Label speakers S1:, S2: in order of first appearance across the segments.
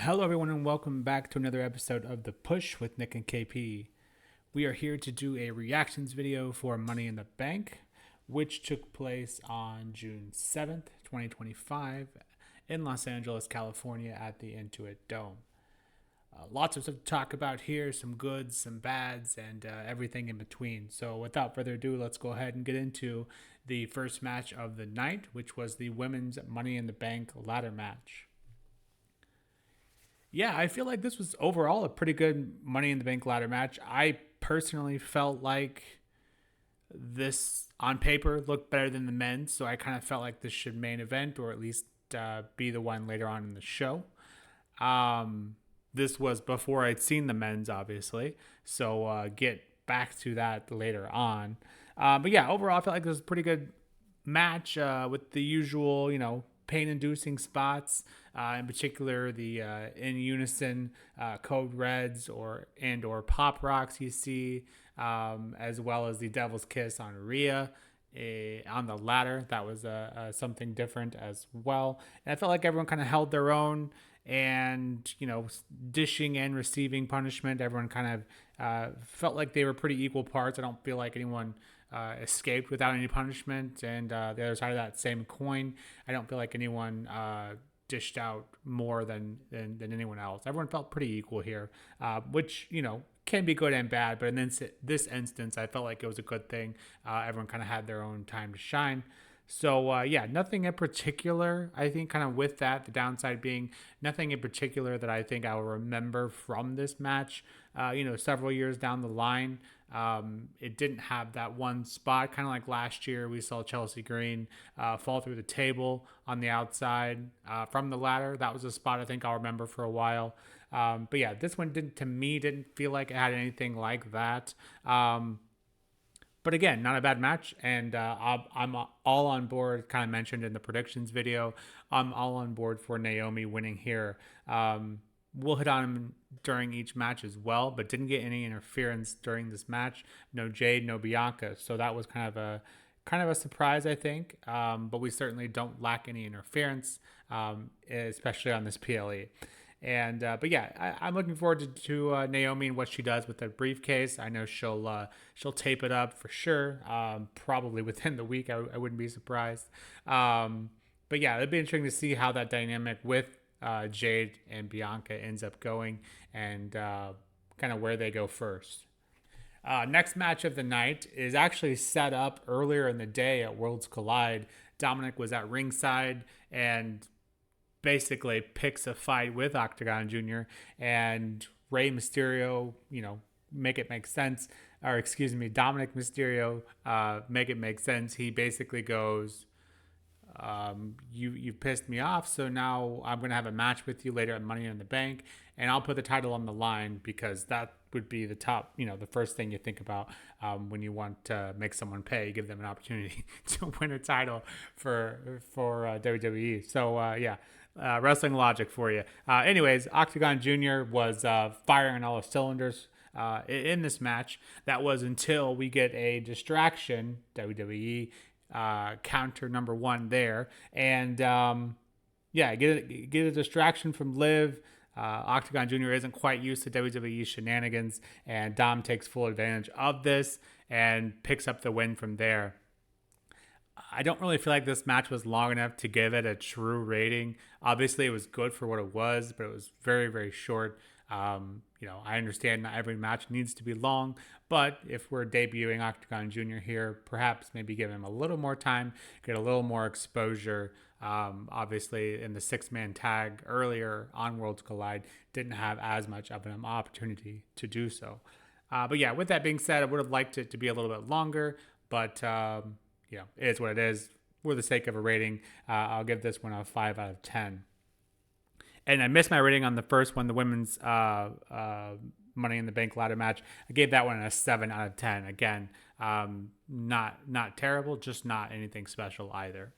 S1: Hello, everyone, and welcome back to another episode of The Push with Nick and KP. We are here to do a reactions video for Money in the Bank, which took place on June 7th, 2025, in Los Angeles, California, at the Intuit Dome. Lots of stuff to talk about here, some goods, some bads, and everything in between. So without further ado, let's go ahead and get into the first match of the night, which was the Women's Money in the Bank ladder match. Yeah, I feel like this was overall a pretty good Money in the Bank ladder match. I personally felt like this on paper looked better than the men's, so I kind of felt like this should main event or at least be the one later on in the show. This was before I'd seen the men's, obviously, so get back to that later on. But yeah, overall, I felt like this was a pretty good match with the usual, pain-inducing spots. In particular, the in unison code reds or pop rocks you see, as well as the Devil's Kiss on Rhea on the ladder. That was something different as well. And I felt like everyone kind of held their own, and dishing and receiving punishment. Everyone kind of felt like they were pretty equal parts. I don't feel like anyone escaped without any punishment, and the other side of that same coin, I don't feel like anyone dished out more than anyone else. Everyone felt pretty equal here, which can be good and bad, but in this instance, I felt like it was a good thing. Everyone kind of had their own time to shine. So yeah, nothing in particular. I think kind of with that, the downside being nothing in particular that I think I will remember from this match. Several years down the line, it didn't have that one spot, kind of like last year we saw Chelsea Green fall through the table on the outside from the ladder. That was a spot I think I'll remember for a while. But yeah, this one didn't feel like it had anything like that. But again, not a bad match, and I'm all on board, kind of mentioned in the predictions video, I'm all on board for Naomi winning here. We'll hit on him during each match as well, but didn't get any interference during this match. No Jade, no Bianca, so that was kind of a surprise, I think. But we certainly don't lack any interference, especially on this PLE. And but yeah, I'm looking forward to Naomi and what she does with the briefcase. I know she'll tape it up for sure, probably within the week. I wouldn't be surprised. But yeah, it'd be interesting to see how that dynamic with Jade and Bianca ends up going, and kind of where they go first. Next match of the night is actually set up earlier in the day at Worlds Collide. Dominik was at ringside and basically picks a fight with Octogon Jr. and Rey Mysterio, make it make sense. Or excuse me, Dominik Mysterio, make it make sense. He basically goes, you've pissed me off, so now I'm going to have a match with you later at Money in the Bank, and I'll put the title on the line, because that would be the top, the first thing you think about when you want to make someone pay, give them an opportunity to win a title for WWE. So yeah. Wrestling logic for you. Anyways, Octogon Jr. was firing on all the cylinders in this match. That was until we get a distraction, WWE counter number one there. And yeah, get a distraction from Liv. Octogon Jr. isn't quite used to WWE shenanigans, and Dom takes full advantage of this and picks up the win from there. I don't really feel like this match was long enough to give it a true rating. Obviously, it was good for what it was, but it was very, very short. I understand not every match needs to be long, but if we're debuting Octogon Jr. here, perhaps maybe give him a little more time, get a little more exposure. Obviously, in the six-man tag earlier on Worlds Collide, didn't have as much of an opportunity to do so. But yeah, with that being said, I would have liked it to be a little bit longer, but it is what it is. For the sake of a rating, I'll give this one a 5 out of 10. And I missed my rating on the first one, the women's Money in the Bank ladder match. I gave that one a 7 out of 10. Again, not terrible, just not anything special either.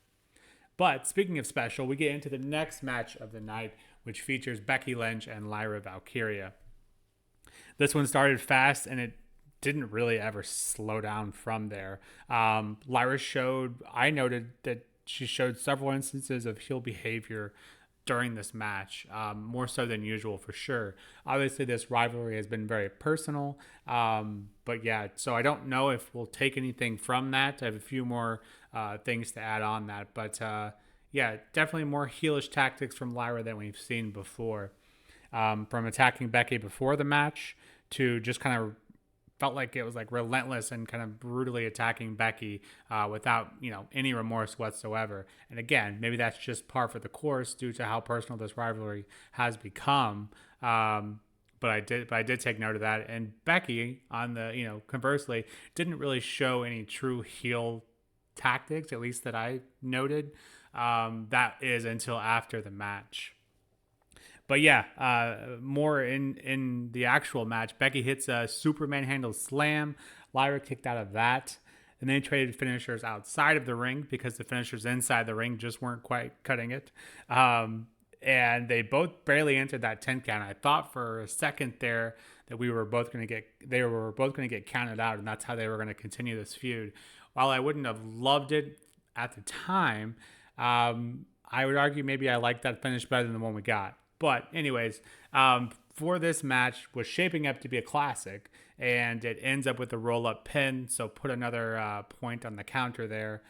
S1: But speaking of special, we get into the next match of the night, which features Becky Lynch and Lyra Valkyria. This one started fast, and it didn't really ever slow down from there. Lyra I noted that she showed several instances of heel behavior during this match, more so than usual for sure. Obviously, this rivalry has been very personal, but yeah, so I don't know if we'll take anything from that. I have a few more things to add on that, but yeah, definitely more heelish tactics from Lyra than we've seen before. From attacking Becky before the match to just kind of felt like it was like relentless and kind of brutally attacking Becky without, any remorse whatsoever. And again, maybe that's just par for the course due to how personal this rivalry has become. But I did take note of that. And Becky, on the, conversely, didn't really show any true heel tactics, at least that I noted. That is until after the match. But yeah, more in the actual match. Becky hits a Superman handle slam. Lyra kicked out of that. And they traded finishers outside of the ring because the finishers inside the ring just weren't quite cutting it. And they both barely entered that 10 count. I thought for a second there that they were both going to get counted out, and that's how they were going to continue this feud. While I wouldn't have loved it at the time, I would argue maybe I liked that finish better than the one we got. But anyways, for this match was shaping up to be a classic, and it ends up with a roll-up pin. So put another point on the counter there.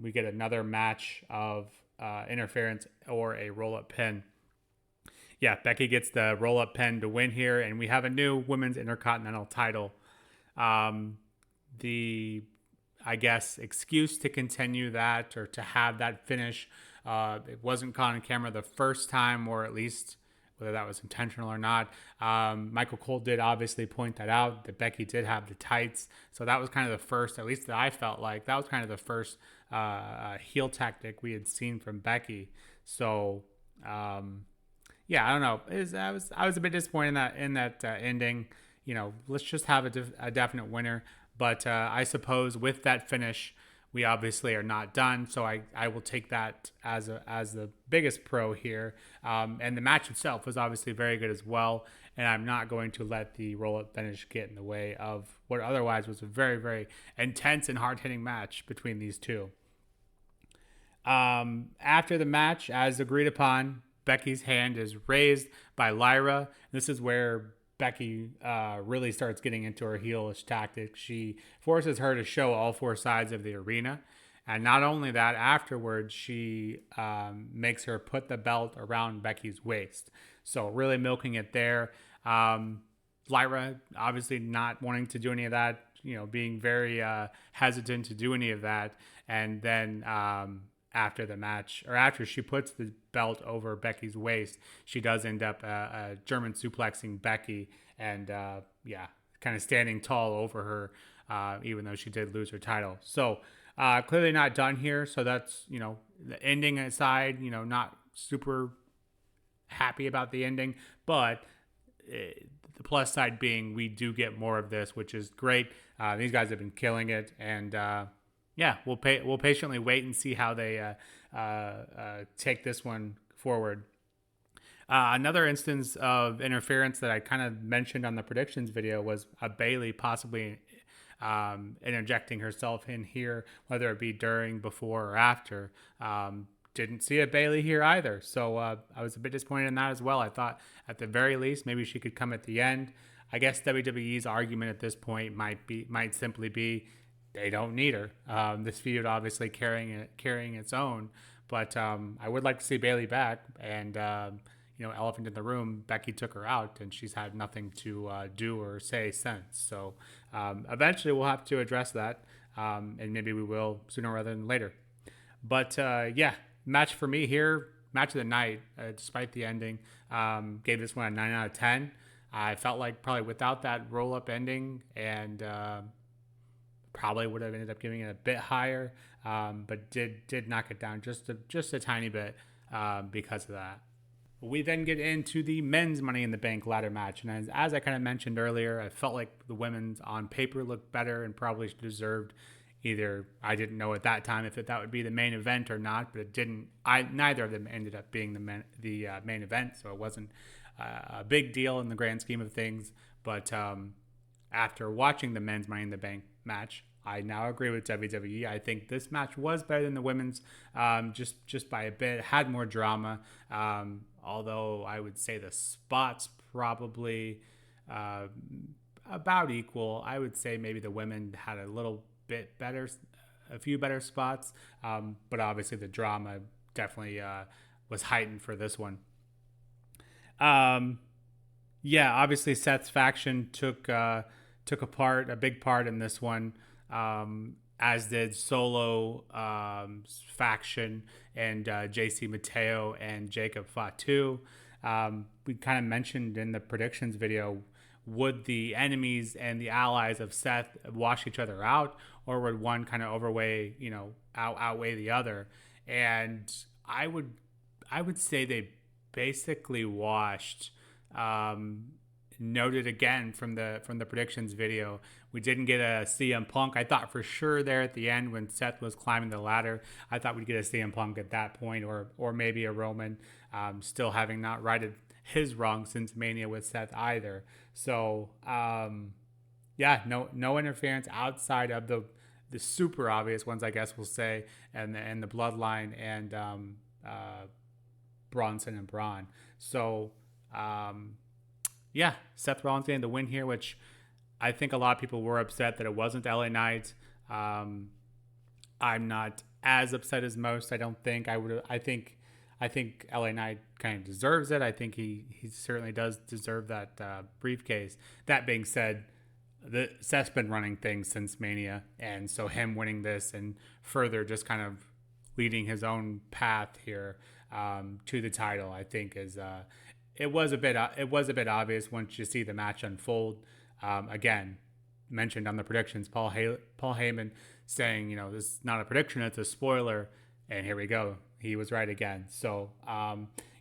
S1: We get another match of interference or a roll-up pin. Yeah, Becky gets the roll-up pin to win here, and we have a new women's Intercontinental title. The, I guess, excuse to continue that or to have that finish, it wasn't caught on camera the first time, or at least whether that was intentional or not. Michael Cole did obviously point that out, that Becky did have the tights. So that was kind of the first, at least that I felt like, that was kind of the first heel tactic we had seen from Becky. So, yeah, I don't know. I was a bit disappointed in that ending. Let's just have a definite winner. But I suppose with that finish, we obviously are not done. So I will take that as the biggest pro here. And the match itself was obviously very good as well. And I'm not going to let the roll-up finish get in the way of what otherwise was a very, very intense and hard-hitting match between these two. After the match, as agreed upon, Becky's hand is raised by Lyra. This is where Becky really starts getting into her heelish tactics. She forces her to show all four sides of the arena. And not only that, afterwards, she makes her put the belt around Becky's waist. So really milking it there. Lyra obviously not wanting to do any of that, being very hesitant to do any of that. And then after the match, or after she puts the belt over Becky's waist, she does end up German suplexing Becky and, kind of standing tall over her, even though she did lose her title. So clearly not done here. So that's, the ending aside, not super happy about the ending, but the plus side being we do get more of this, which is great. These guys have been killing it, and we'll patiently wait and see how they take this one forward. Another instance of interference that I kind of mentioned on the predictions video was a Bayley possibly interjecting herself in here, whether it be during, before, or after. Didn't see a Bayley here either, so I was a bit disappointed in that as well. I thought at the very least maybe she could come at the end. I guess WWE's argument at this point might simply be they don't need her. This feud obviously carrying its own, but I would like to see Bayley back. And elephant in the room, Becky took her out, and she's had nothing to do or say since. So eventually we'll have to address that, and maybe we will sooner rather than later. But match for me here, match of the night, despite the ending. Gave this one a 9 out of 10. I felt like probably without that roll-up ending, and probably would have ended up giving it a bit higher, but did knock it down just a tiny bit because of that. We then get into the men's Money in the Bank ladder match, and as I kind of mentioned earlier, I felt like the women's on paper looked better and probably deserved either. I didn't know at that time if that would be the main event or not, but it didn't. Neither of them ended up being the main event, so it wasn't a big deal in the grand scheme of things. But after watching the men's Money in the Bank match, I now agree with WWE. I think this match was better than the women's, just by a bit. Had more drama, although I would say the spots probably uh, about equal. I would say maybe the women had a little bit better, a few better spots, but obviously the drama definitely was heightened for this one. Um, yeah, obviously Seth's faction took a big part in this one, as did Solo faction and JC Mateo and Jacob Fatu. We kind of mentioned in the predictions video, would the enemies and the allies of Seth wash each other out, or would one kind of outweigh the other? And I would I would say they basically washed. Noted again from the predictions video, we didn't get a CM Punk. I thought for sure there at the end when Seth was climbing the ladder, I thought we'd get a CM Punk at that point, or maybe a Roman, still having not righted his wrong since Mania with Seth either. So yeah, no interference outside of the super obvious ones, I guess we'll say, and the Bloodline and Bronson and Braun. So yeah, Seth Rollins getting the win here, which I think a lot of people were upset that it wasn't LA Knight. I'm not as upset as most. I don't think I would. I think LA Knight kind of deserves it. I think he certainly does deserve that briefcase. That being said, Seth's been running things since Mania, and so him winning this and further just kind of leading his own path here to the title, I think is. It was a bit obvious once you see the match unfold. Again, mentioned on the predictions, Paul Heyman saying, this is not a prediction, it's a spoiler, and here we go. He was right again. So,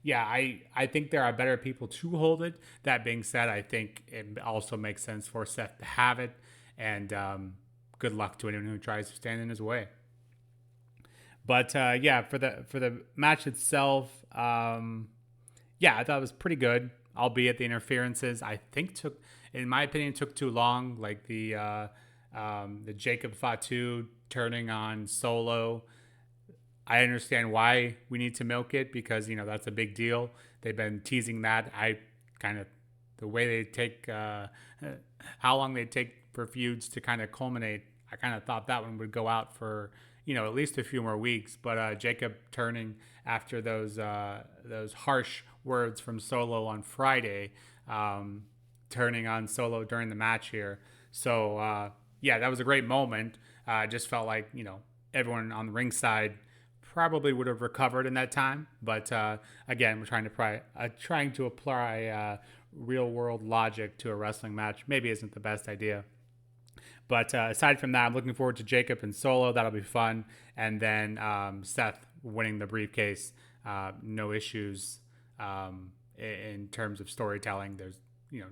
S1: yeah, I think there are better people to hold it. That being said, I think it also makes sense for Seth to have it, and good luck to anyone who tries to stand in his way. But yeah, for the match itself, yeah, I thought it was pretty good, albeit the interferences I think in my opinion, took too long. Like the Jacob Fatu turning on Solo. I understand why we need to milk it because that's a big deal. They've been teasing that. I kind of the way they take how long they take for feuds to kind of culminate. I kind of thought that one would go out for at least a few more weeks. But Jacob turning after those harsh words from Solo on Friday, turning on Solo during the match here. So yeah, that was a great moment. I just felt like everyone on the ringside probably would have recovered in that time. But again, we're trying to apply real world logic to a wrestling match. Maybe isn't the best idea. But aside from that, I'm looking forward to Jacob and Solo. That'll be fun. And then Seth winning the briefcase. No issues in terms of storytelling. There's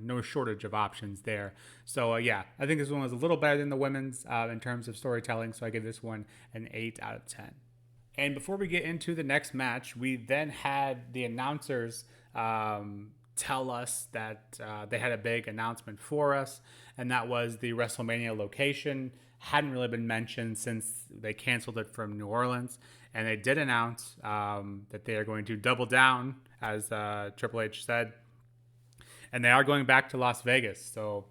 S1: no shortage of options there. So yeah, I think this one was a little better than the women's in terms of storytelling. So I give this one an 8 out of 10. And before we get into the next match, we then had the announcers tell us that they had a big announcement for us, and that was the WrestleMania location. Hadn't really been mentioned since they canceled it from New Orleans, and they did announce that they are going to double down, as Triple H said, and they are going back to Las Vegas. So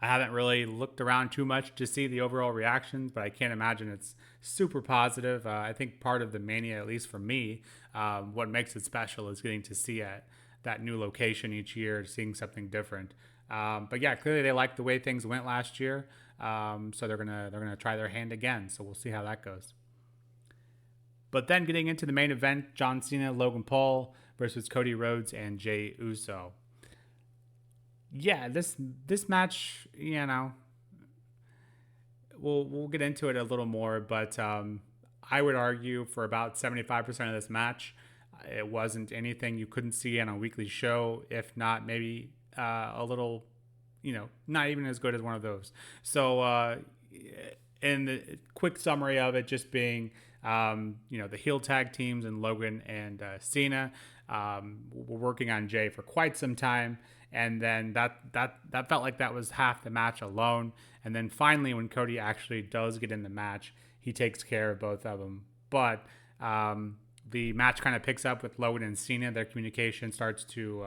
S1: I haven't really looked around too much to see the overall reactions, but I can't imagine it's super positive. I think part of the Mania, at least for me, what makes it special is getting to see that new location each year, seeing something different. But yeah, clearly they liked the way things went last year, so they're gonna try their hand again. So we'll see how that goes. But then getting into the main event, John Cena, Logan Paul versus Cody Rhodes and Jey Uso. Yeah, this match, we'll get into it a little more, but I would argue for about 75% of this match, it wasn't anything you couldn't see on a weekly show, if not maybe a little, not even as good as one of those. So in the quick summary of it just being, the heel tag teams and Logan and Cena, were working on Jay for quite some time. And then that felt like that was half the match alone. And then finally, when Cody actually does get in the match, he takes care of both of them. But the match kind of picks up with Logan and Cena. Their communication starts to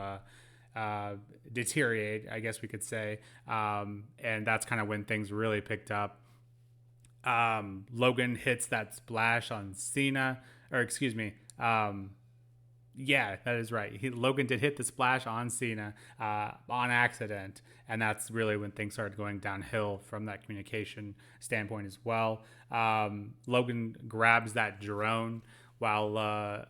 S1: deteriorate, I guess we could say. And that's kind of when things really picked up. Logan hits that splash on Cena, or excuse me. Yeah, that is right. Logan did hit the splash on Cena on accident, and that's really when things started going downhill from that communication standpoint as well. Logan grabs that drone while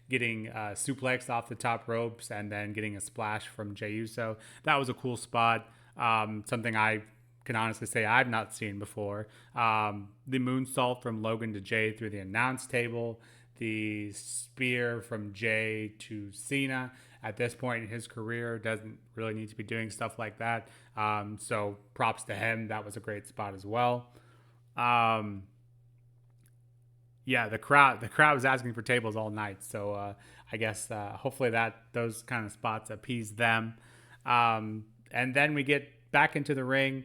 S1: getting suplexed off the top ropes and then getting a splash from Jey Uso. That was a cool spot, something I can honestly say I've not seen before. The moonsault from Logan to Jey through the announce table, the spear from Jey to Cena. At this point in his career, doesn't really need to be doing stuff like that. So props to him. That was a great spot as well. Yeah, the crowd was asking for tables all night. So I guess hopefully those kind of spots appease them. And then we get back into the ring.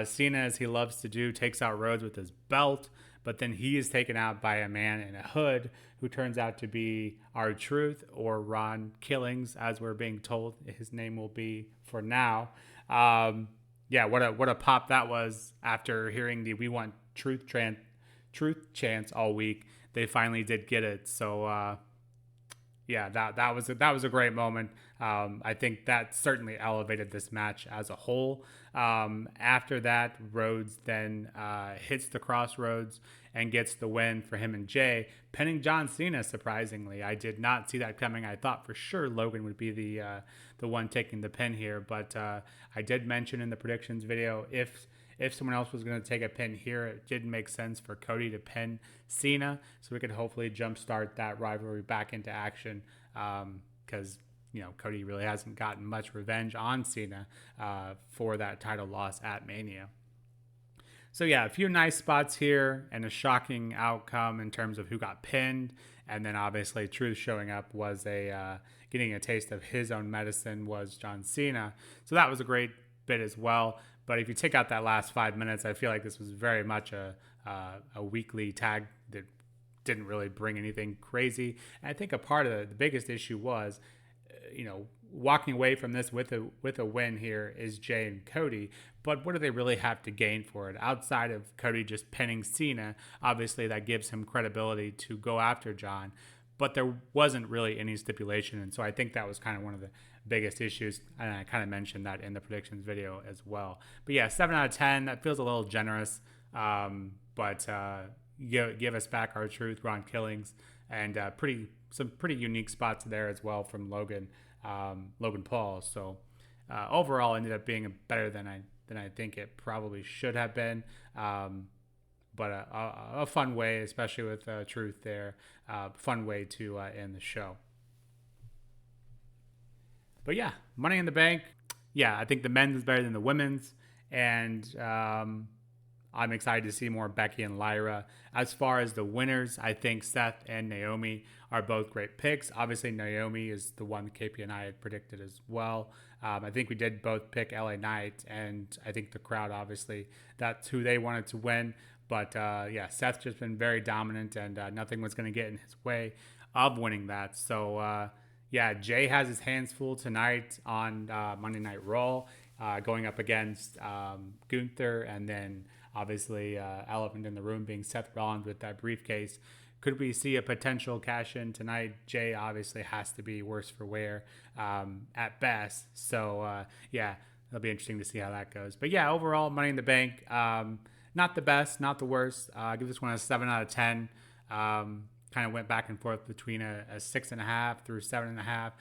S1: Cena, as he loves to do, takes out Rhodes with his belt, but then he is taken out by a man in a hood who turns out to be R-Truth, or Ron Killings, as we're being told his name will be for now. Yeah, what a pop that was after hearing the "We Want Truth" chants all week. They finally did get it. So yeah, that was a great moment. I think that certainly elevated this match as a whole. After that, Rhodes then hits the crossroads and gets the win for him and Jay, pinning John Cena. Surprisingly, I did not see that coming. I thought for sure Logan would be the one taking the pin here, but I did mention in the predictions video if someone else was going to take a pin here, it did make sense for Cody to pin Cena, so we could hopefully jumpstart that rivalry back into action, because Cody really hasn't gotten much revenge on Cena for that title loss at Mania. So yeah, a few nice spots here and a shocking outcome in terms of who got pinned, and then obviously Truth showing up was getting a taste of his own medicine was John Cena, so that was a great bit as well. But if you take out that last 5 minutes, I feel like this was very much a weekly tag that didn't really bring anything crazy. And I think a part of the biggest issue was, walking away from this with a win here is Jay and Cody. But what do they really have to gain for it outside of Cody just pinning Cena? Obviously, that gives him credibility to go after John. But there wasn't really any stipulation, and so I think that was kind of one of the biggest issues, and I kind of mentioned that in the predictions video as well. But yeah, 7 out of 10. That feels a little generous, but give us back R-Truth, Ron Killings, and some pretty unique spots there as well from Logan Paul. So overall, ended up being better than I think it probably should have been. But a fun way, especially with Truth there, fun way to end the show. But yeah, Money in the Bank. Yeah, I think the men's is better than the women's. And I'm excited to see more Becky and Lyra. As far as the winners, I think Seth and Naomi are both great picks. Obviously, Naomi is the one KP and I had predicted as well. I think we did both pick LA Knight, and I think the crowd, obviously, that's who they wanted to win. But yeah, Seth's just been very dominant, and nothing was going to get in his way of winning that. So yeah, Jay has his hands full tonight on Monday Night Raw, going up against Gunther, and then obviously elephant in the room being Seth Rollins with that briefcase. Could we see a potential cash in tonight? Jay obviously has to be worse for wear at best. So yeah, it'll be interesting to see how that goes. But yeah, overall, Money in the Bank, not the best, not the worst. I give this one a 7 out of 10. Kind of went back and forth between a 6.5 through 7.5.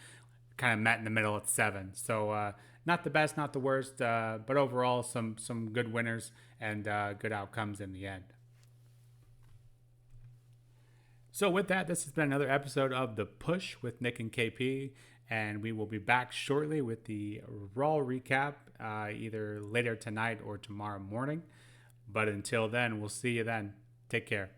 S1: Kind of met in the middle at 7. So not the best, not the worst, but overall some good winners and good outcomes in the end. So with that, this has been another episode of The Push with Nick and KP, and we will be back shortly with the Raw recap, either later tonight or tomorrow morning. But until then, we'll see you then. Take care.